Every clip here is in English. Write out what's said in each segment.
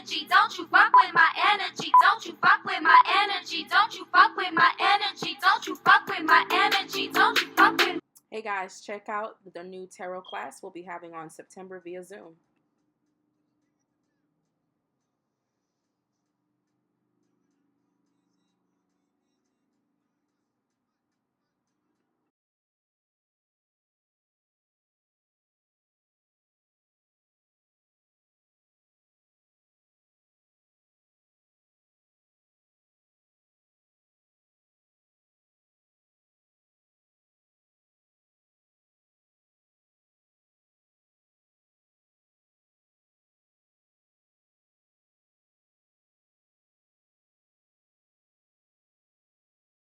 energy. Don't you fuck with my energy. Don't you fuck with my energy. Don't you fuck with my energy. Don't you fuck with my energy. Don't you fuck with. Hey guys, check out the new tarot class we'll be having on September via Zoom.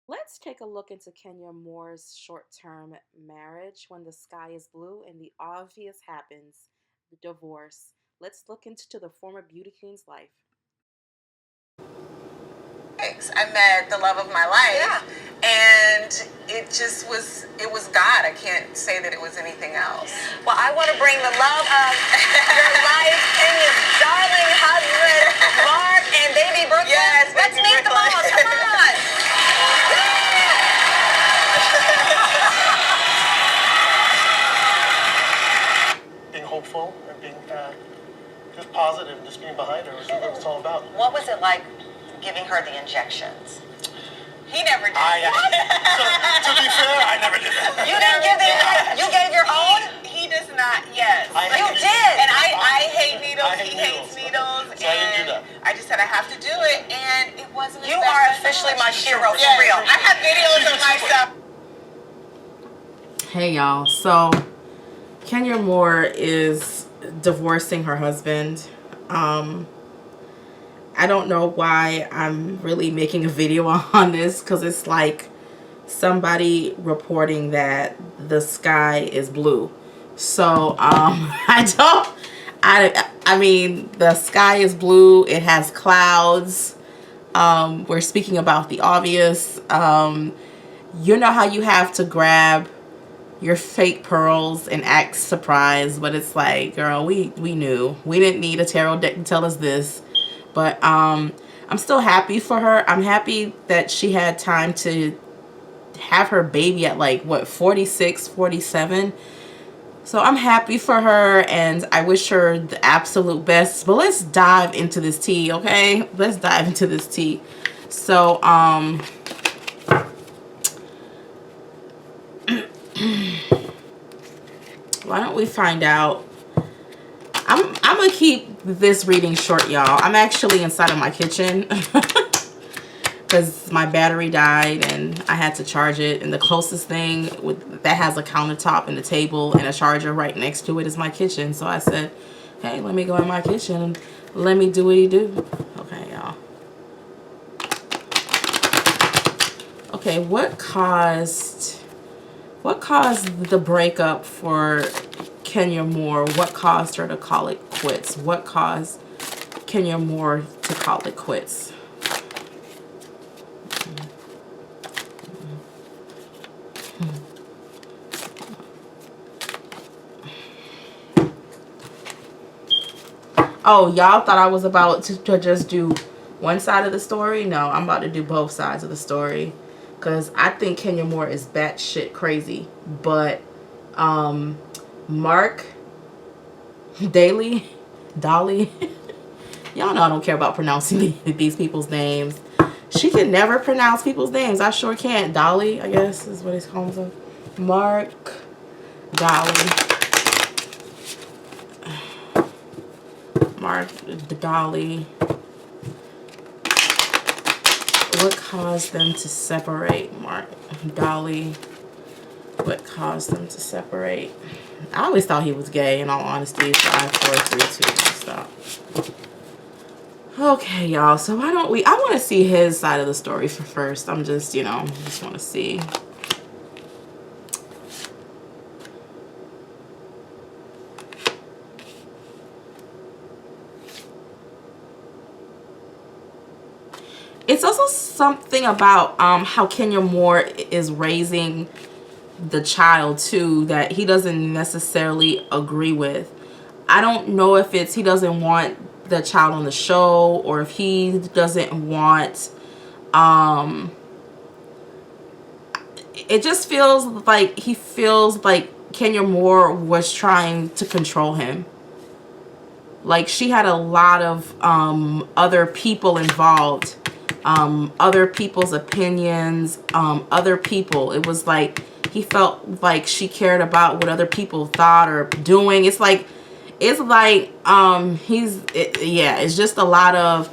Let's take a look into Kenyamoore's short-term marriage when the sky is blue and the obvious happens, the divorce. Let's look into the former beauty queen's life. I met the love of my life, and it was God. I can't say that it was anything else. Well, I want to bring the love of your life and your darling husband, Mark and baby Brooklyn. Yes, let's baby meet them all. Brooklyn. Come on. Being hopeful and being just positive, just being behind her is what it's all about. What was it like giving her the injections? He never did. To be fair, I never did that. You didn't give the injections? You gave your own? He does not. Yes. You did. And I hate needles. I hate He hates needles. So I didn't do that. I just said I have to do it, and it wasn't. You are officially my hero for Yes. real. I have videos of myself. Hey y'all, so Kenyamoore is divorcing her husband. I don't know why I'm really making a video on this, because it's like somebody reporting that the sky is blue. So I mean the sky is blue, it has clouds. We're speaking about the obvious. You know how you have to grab your fake pearls and act surprised, but it's like, girl, we knew. We didn't need a tarot deck to tell us this. But I'm still happy for her. I'm happy that she had time to have her baby at like what, 46, 47. So I'm happy for her, and I wish her the absolute best. But let's dive into this tea, okay? Let's dive into this tea. So why don't we find out? I'm gonna keep this reading short, y'all. I'm actually inside of my kitchen because my battery died and I had to charge it, and the closest thing that has a countertop and a table and a charger right next to it is my kitchen. So I said, hey, let me go in my kitchen and let me do what he do. Okay, y'all. Okay, what caused the breakup for Kenyamoore? What caused her to call it quits? What caused Kenyamoore to call it quits? Oh, y'all thought I was about to just do one side of the story? No, I'm about to do both sides of the story, because I think Kenyamoore is batshit crazy. But Mark Dolly y'all know I don't care about pronouncing these people's names. She can never pronounce people's names. I sure can't. Dolly, I guess is what he's calling himself. Mark Dolly. Mark Dolly. What caused them to separate? Mark Dolly. What caused them to separate? I always thought he was gay, in all honesty. 5, 4, 3, 2. Stop. Okay, y'all. So why don't we? I want to see his side of the story first. I'm just, just want to see. It's also something about how Kenyamoore is raising the child too that he doesn't necessarily agree with. I don't know if it's he doesn't want the child on the show, or if he doesn't want, it just feels like he feels like Kenyamoore was trying to control him. Like, she had a lot of other people involved, other people's opinions, other people. It was like he felt like she cared about what other people thought or doing. It's like it's just a lot of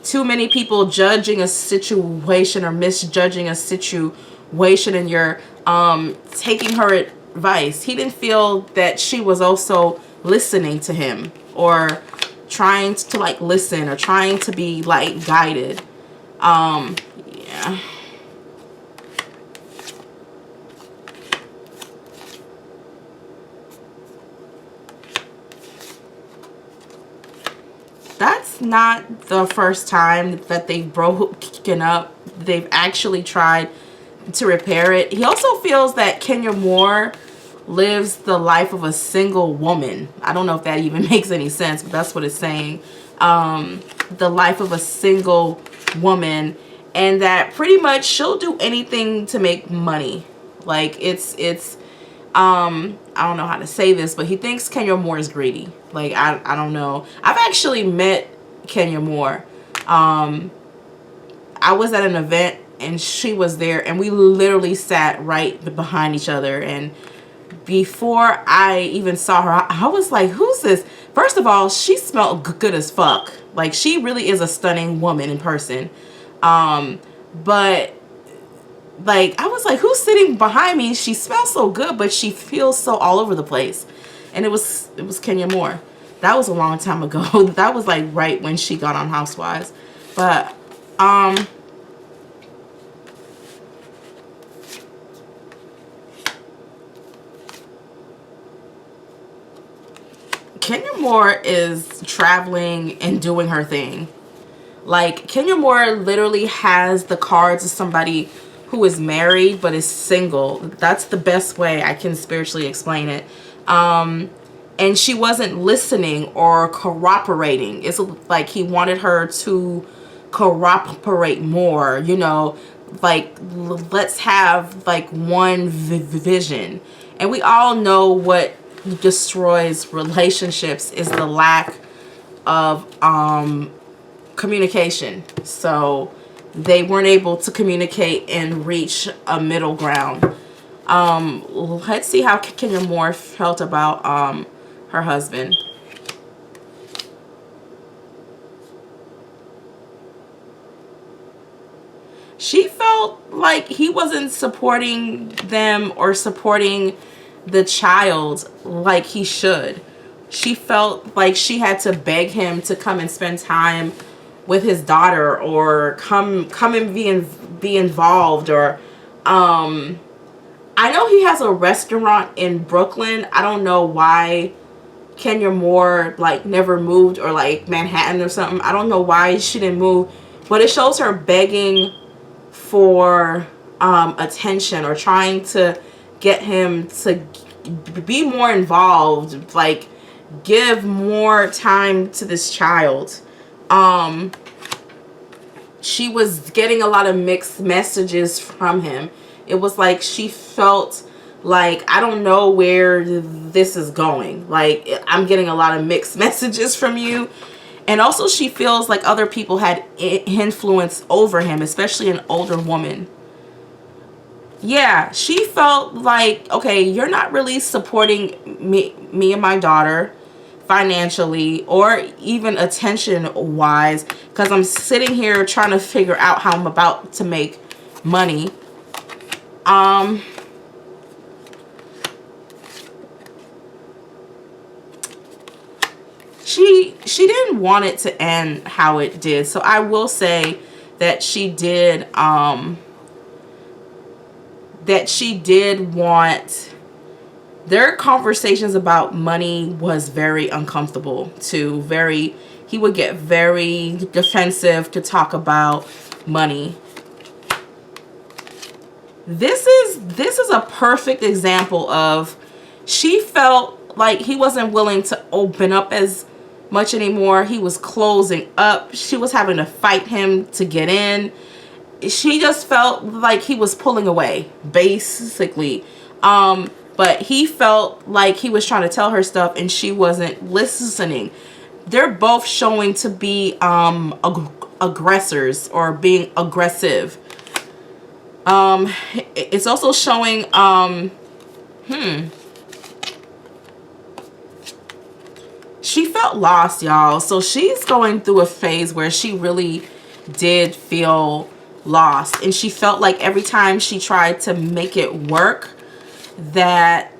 too many people judging a situation or misjudging a situation, and you're taking her advice. He didn't feel that she was also listening to him, or trying to like listen, or trying to be like guided. Yeah. That's not the first time that they've broken up. They've actually tried to repair it. He also feels that Kenyamoore lives the life of a single woman. I don't know if that even makes any sense, but that's what it's saying. The life of a single woman, and that pretty much she'll do anything to make money. Like, it's I don't know how to say this, but he thinks Kenyamoore is greedy. Like, I don't know. I've actually met Kenyamoore. I was at an event and she was there, and we literally sat right behind each other. And before I even saw her, I was like, who's this? First of all, she smelled good as fuck. Like, she really is a stunning woman in person. But like, I was like, who's sitting behind me? She smells so good, but she feels so all over the place. And it was Kenyamoore. That was a long time ago. That was like right when she got on Housewives. But Kenyamoore is traveling and doing her thing. Like, Kenyamoore literally has the cards of somebody who is married but is single. That's the best way I can spiritually explain it. And she wasn't listening or cooperating. It's like he wanted her to cooperate more, you know, like, let's have like one vision. And we all know what destroys relationships is the lack of communication. So they weren't able to communicate and reach a middle ground. Let's see how Kenyamoore felt about her husband. She felt like he wasn't supporting them or supporting the child like he should. She felt like she had to beg him to come and spend time with his daughter, or come and be involved. Or I know he has a restaurant in Brooklyn. I don't know why Kenyamoore like never moved, or like Manhattan or something. I don't know why she didn't move, but it shows her begging for attention, or trying to get him to be more involved, like give more time to this child. She was getting a lot of mixed messages from him. It was like she felt like, I don't know where this is going. Like, I'm getting a lot of mixed messages from you. And also she feels like other people had influence over him, especially an older woman. Yeah, she felt like, okay, you're not really supporting me and my daughter financially, or even attention wise, because I'm sitting here trying to figure out how I'm about to make money. She didn't want it to end how it did. So I will say that she did want, their conversations about money was very uncomfortable too. He would get very defensive to talk about money. This is a perfect example of, she felt like he wasn't willing to open up as much anymore. He was closing up. She was having to fight him to get in. She just felt like he was pulling away, basically. But he felt like he was trying to tell her stuff and she wasn't listening. They're both showing to be aggressors or being aggressive. It's also showing she felt lost, y'all. So she's going through a phase where she really did feel lost, and she felt like every time she tried to make it work that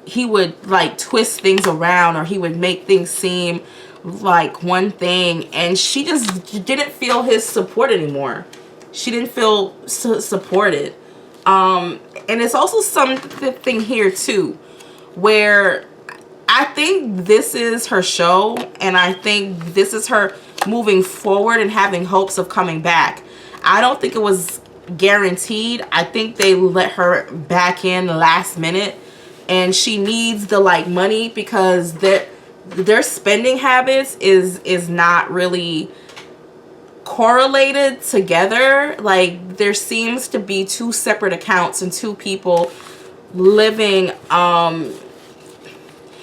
he would like twist things around, or he would make things seem like one thing, and she just didn't feel his support anymore. She didn't feel supported. And it's also something here too where I think this is her show, and I think this is her moving forward and having hopes of coming back. I don't think it was guaranteed. I think they let her back in the last minute, and she needs the like money because their spending habits is not really correlated together. Like there seems to be two separate accounts and two people living.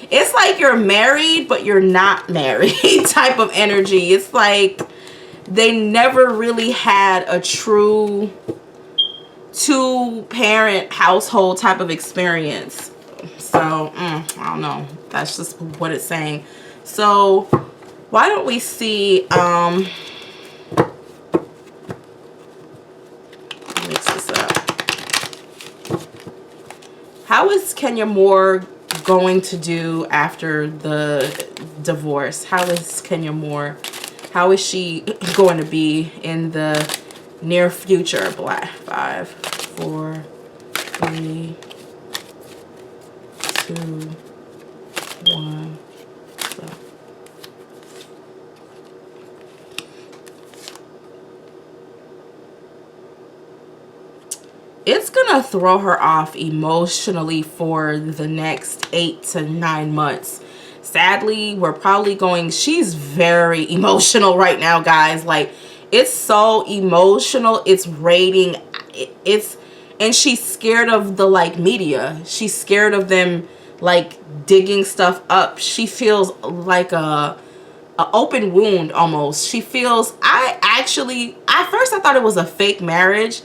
It's like you're married but you're not married type of energy. It's like they never really had a true two-parent household type of experience. So I don't know, that's just what it's saying. So why don't we see mix this up. How is Kenyamoore going to do after the divorce? How is Kenyamoore, how is she going to be in the near future? Black 5 4 3 2 1. It's gonna throw her off emotionally for the next 8 to 9 months. Sadly, we're probably going, she's very emotional right now, guys. Like, it's so emotional, it's raining, and she's scared of the like media. She's scared of them like digging stuff up. She feels like a open wound almost. She feels, at first I thought it was a fake marriage,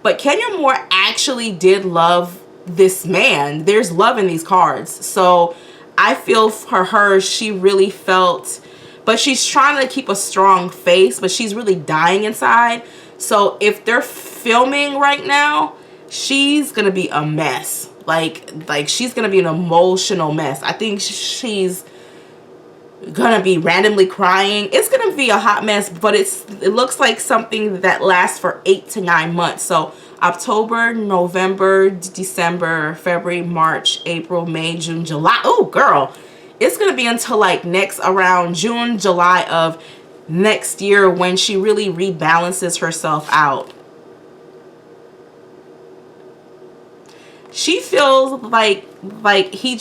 but Kenyamoore actually did love this man. There's love in these cards. So I feel for her, she really felt, but she's trying to keep a strong face, but she's really dying inside. So if they're filming right now, she's gonna be a mess. Like she's gonna be an emotional mess. I think she's gonna be randomly crying. It's gonna be a hot mess, but it looks like something that lasts for 8 to 9 months. So October, November, December, February, March, April, May, June, July. Oh girl, it's gonna be until like around June, July of next year when she really rebalances herself out. She feels like he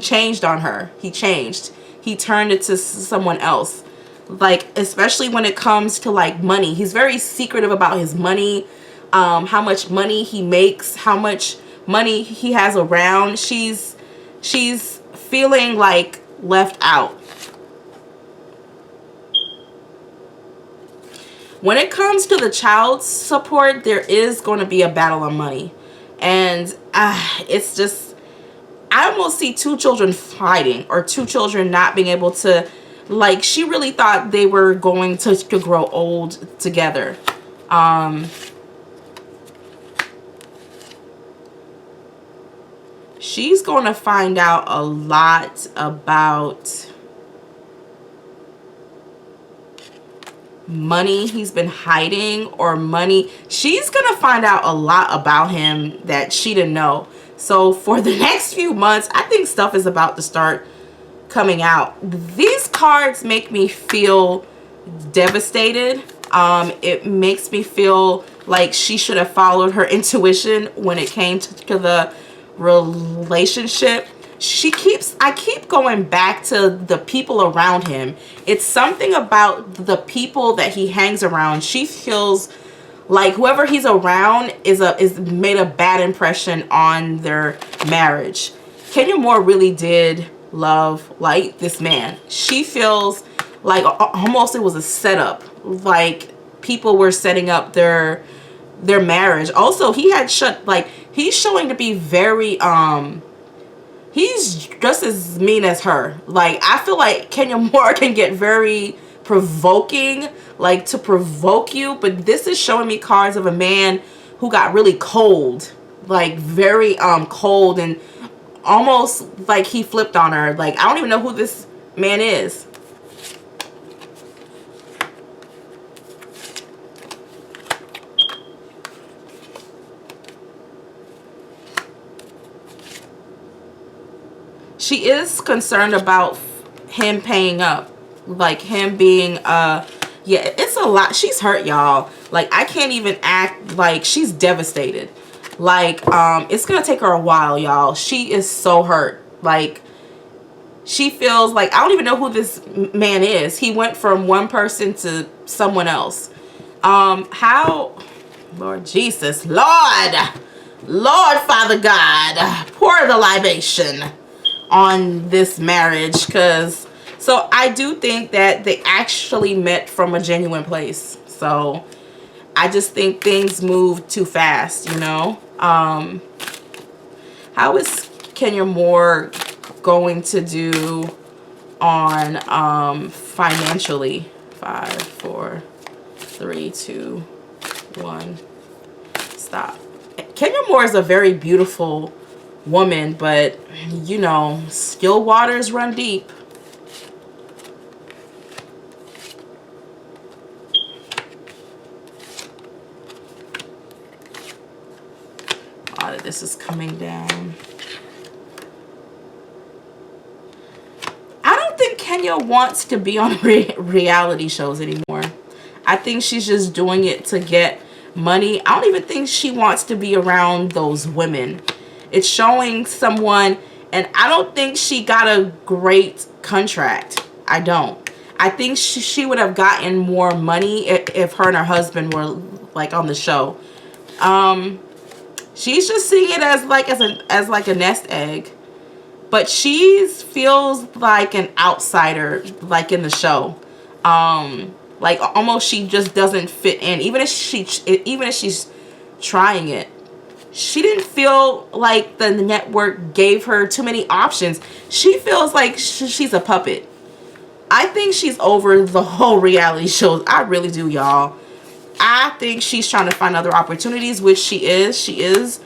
changed on her. He changed. He turned it to someone else. Like, especially when it comes to like money. He's very secretive about his money, how much money he makes, how much money he has around. She's feeling like left out. When it comes to the child support, there is going to be a battle on money. And it's just, I almost see two children fighting, or two children not being able to, like, she really thought they were going to grow old together. She's going to find out a lot about money he's been hiding, or money. She's gonna find out a lot about him that she didn't know. So for the next few months, I think stuff is about to start coming out. These cards make me feel devastated. It makes me feel like she should have followed her intuition when it came to the relationship. I keep going back to the people around him. It's something about the people that he hangs around. She feels like whoever he's around is made a bad impression on their marriage. Kenyamoore really did love like this man. She feels like almost it was a setup, like people were setting up their marriage. Also, he had he's showing to be very he's just as mean as her. Like, I feel like Kenyamoore can get very provoking, like to provoke you, but this is showing me cards of a man who got really cold, like very cold, and almost like he flipped on her. Like, I don't even know who this man is. She is concerned about him paying up, like him being yeah, it's a lot. She's hurt, y'all. Like, I can't even act. Like, she's devastated. Like, it's gonna take her a while, y'all. She is so hurt. Like, she feels like, I don't even know who this man is. He went from one person to someone else. How, Lord Jesus, Lord Father God, pour the libation on this marriage, because so I do think that they actually met from a genuine place. So I just think things move too fast, you know. How is Kenyamoore going to do on financially? 5, 4, 3, 2, 1. Stop. Kenyamoore is a very beautiful woman, but you know, still waters run deep. A lot of this is coming down. I don't think Kenya wants to be on reality shows anymore. I think she's just doing it to get money. I don't even think she wants to be around those women. It's showing someone, and I don't think she got a great contract. I don't. I think she would have gotten more money if her and her husband were like on the show. She's just seeing it as like a nest egg, but she feels like an outsider, like in the show. Like almost she just doesn't fit in, even if she's trying it. She didn't feel like the network gave her too many options. She feels like she's a puppet. I think she's over the whole reality shows. I really do, y'all. I think she's trying to find other opportunities, which she is. She is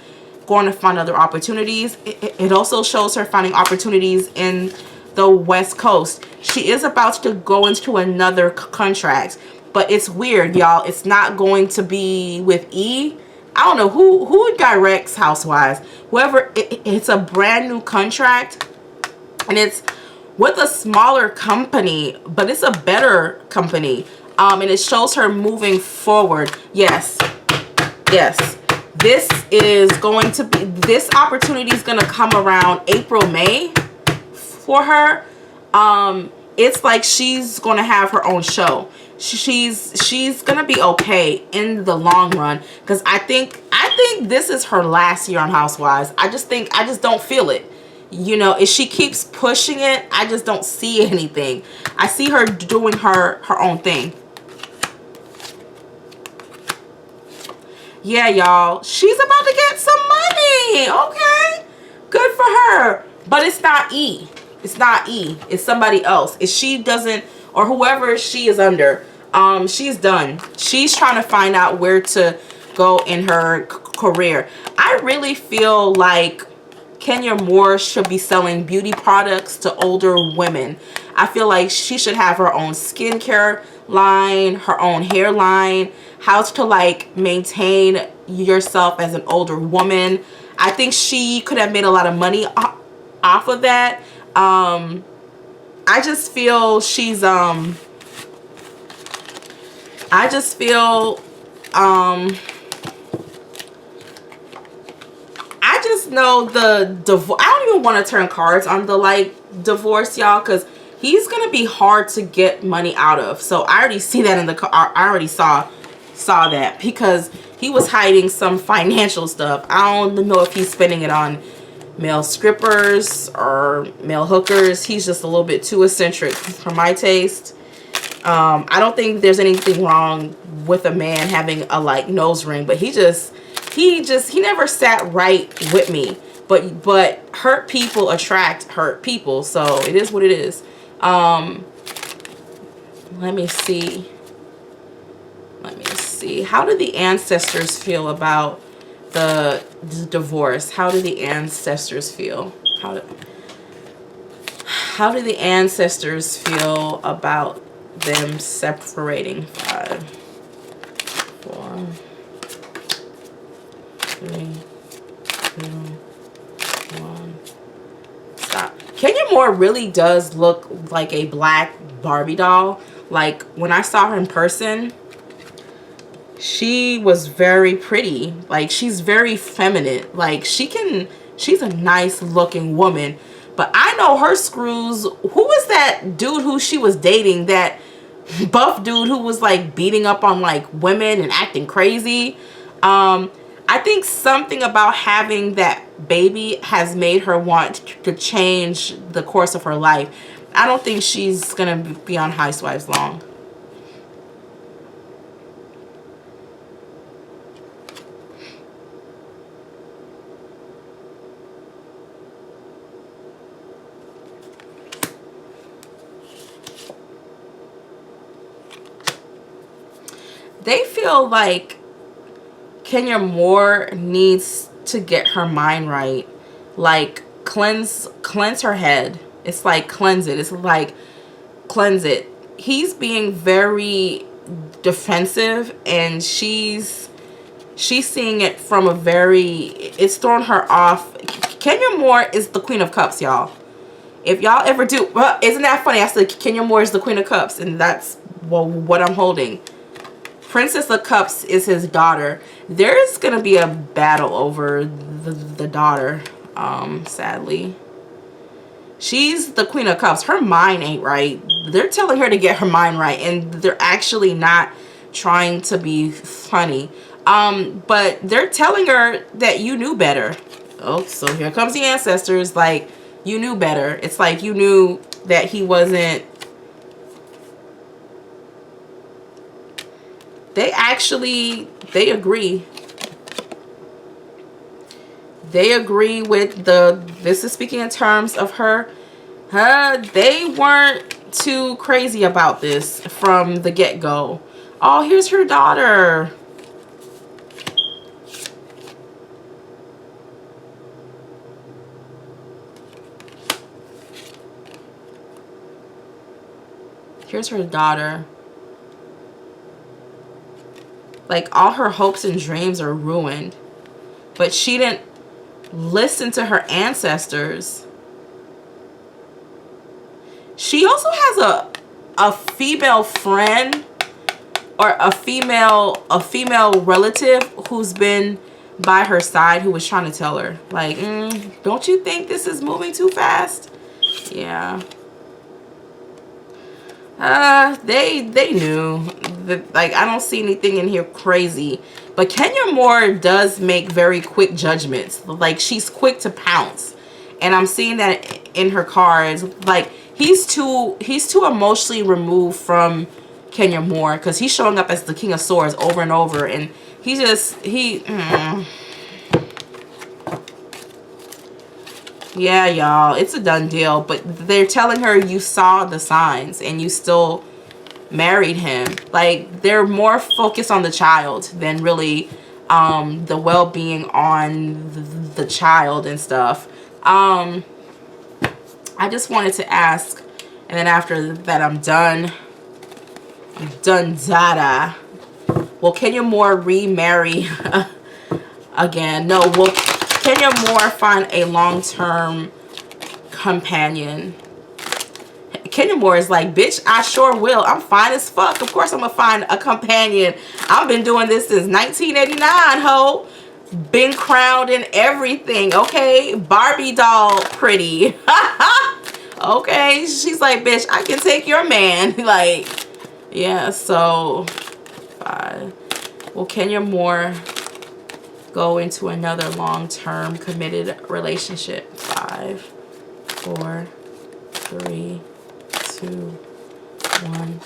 going to find other opportunities. It also shows her finding opportunities in the West Coast. She is about to go into another contract, but it's weird, y'all. It's not going to be with E. I don't know who directs Housewives. Whoever, it's a brand new contract, and it's with a smaller company, but it's a better company. And it shows her moving forward. Yes. This is going to be, this opportunity is going to come around April, May for her. It's like she's going to have her own show. She's gonna be okay in the long run, because I think this is her last year on Housewives. I just don't feel it. You know, if she keeps pushing it, I just don't see anything. I see her doing her own thing. Yeah, y'all, she's about to get some money. Okay, good for her. But it's not E. It's not E. It's somebody else. If she doesn't, or whoever she is under, she's done. She's trying to find out where to go in her career. I really feel like Kenyamoore should be selling beauty products to older women. I feel like she should have her own skincare line, her own hairline, how to like maintain yourself as an older woman. I think she could have made a lot of money off of that. I just feel she's I just feel know the divorce. I don't even want to turn cards on the like divorce, y'all, because he's gonna be hard to get money out of. So I already see that in the I already saw that, because he was hiding some financial stuff. I don't know if he's spending it on male strippers or male hookers. He's just a little bit too eccentric for my taste. I don't think there's anything wrong with a man having a like nose ring, but he never sat right with me. But hurt people attract hurt people, so it is what it is. Let me see. How do the ancestors feel about the divorce? How do the ancestors feel? How do the ancestors feel about them separating? 5, 4, 3, 2, 1. Stop. Kenyamoore really does look like a black Barbie doll. Like when I saw her in person, she was very pretty. Like she's very feminine. Like she's a nice looking woman. But I know her screws. Who was that dude who she was dating? That buff dude who was like beating up on like women and acting crazy. I think something about having that baby has made her want to change the course of her life. I don't think she's gonna be on Housewives long. They feel like Kenyamoore needs to get her mind right. Like cleanse her head. It's like cleanse it. It's like cleanse it. He's being very defensive, and she's seeing it from a very, it's throwing her off. Kenyamoore is the Queen of Cups, y'all. If y'all ever do, well, isn't that funny? I said Kenyamoore is the Queen of Cups, and that's, well, what I'm holding. Princess of Cups is his daughter. There's gonna be a battle over the daughter, sadly. She's the Queen of Cups. Her mind ain't right. They're telling her to get her mind right, and they're actually not trying to be funny. But they're telling her that you knew better. Oh, so here comes the ancestors. Like, you knew better. It's like you knew that he wasn't. They agree. They agree with this is speaking in terms of her. They weren't too crazy about this from the get-go. Oh, here's her daughter. Here's her daughter. Like, all her hopes and dreams are ruined. But she didn't listen to her ancestors. She also has a female friend or a female relative who's been by her side, who was trying to tell her, like, don't you think this is moving too fast? Yeah. They knew. Like, I don't see anything in here crazy. But Kenyamoore does make very quick judgments. Like, she's quick to pounce. And I'm seeing that in her cards. Like, he's too emotionally removed from Kenyamoore, because he's showing up as the King of Swords over and over. And yeah, y'all, it's a done deal. But they're telling her you saw the signs and you still married him. Like, they're more focused on the child than really the well-being on the child and stuff. I just wanted to ask, and then after that I'm done dada. Will Kenyamoore remarry again? No. Will Kenyamoore find a long-term companion? Kenyamoore is like, bitch, I sure will. I'm fine as fuck. Of course I'm gonna find a companion. I've been doing this since 1989, ho. been crowned and everything, okay? Barbie doll pretty. Okay, she's like, bitch, I can take your man. Like, yeah, so 5. Will Kenya Moore go into another long-term committed relationship? 5, 4, 3, 2, 1.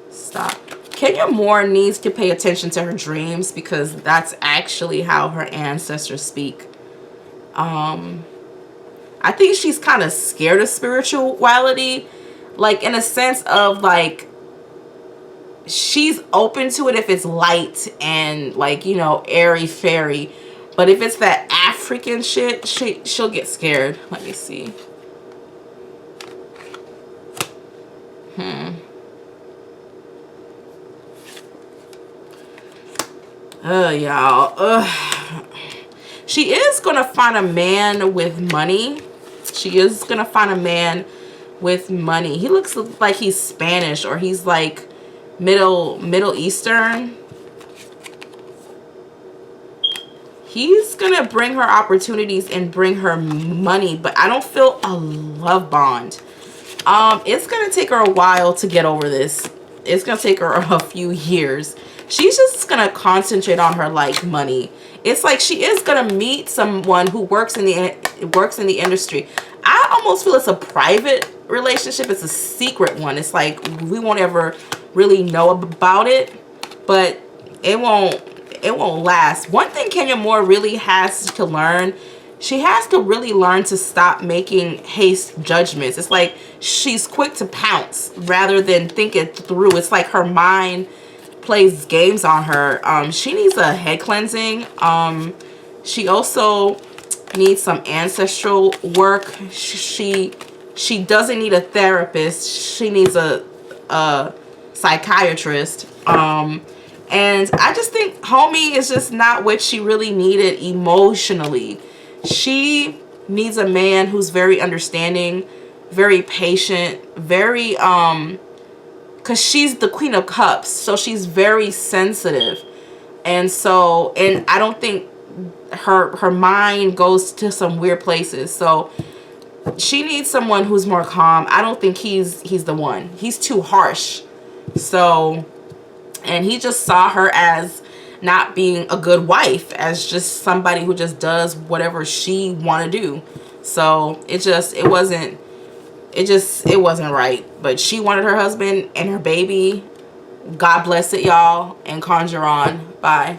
Stop. Kenya Moore needs to pay attention to her dreams, because that's actually how her ancestors speak. I think she's kind of scared of spirituality, like in a sense of like she's open to it if it's light and like, you know, airy fairy, but if it's that African shit, she'll get scared. Let me see. Y'all. She is gonna find a man with money. She is gonna find a man with money. He looks like he's Spanish, or he's like Middle Eastern. He's gonna bring her opportunities and bring her money, but I don't feel a love bond. It's gonna take her a while to get over this. It's gonna take her a few years. She's just gonna concentrate on her like money. It's like she is gonna meet someone who works in the industry. I almost feel it's a private relationship. It's a secret one. It's like we won't ever really know about it, but it won't last. One thing Kenya Moore really has to learn, she has to really learn to stop making haste judgments. It's like she's quick to pounce rather than think it through. It's like her mind plays games on her. She needs a head cleansing. She also needs some ancestral work. She doesn't need a therapist. She needs a psychiatrist. And I just think homie is just not what she really needed emotionally. She needs a man who's very understanding, very patient, very because she's the Queen of Cups, so she's very sensitive. And so, and I don't think her mind goes to some weird places. So she needs someone who's more calm. I don't think he's the one. He's too harsh. So, and he just saw her as not being a good wife, as just somebody who just does whatever she want to do. So it wasn't right. But she wanted her husband and her baby. God bless it, y'all, and conjure on. Bye.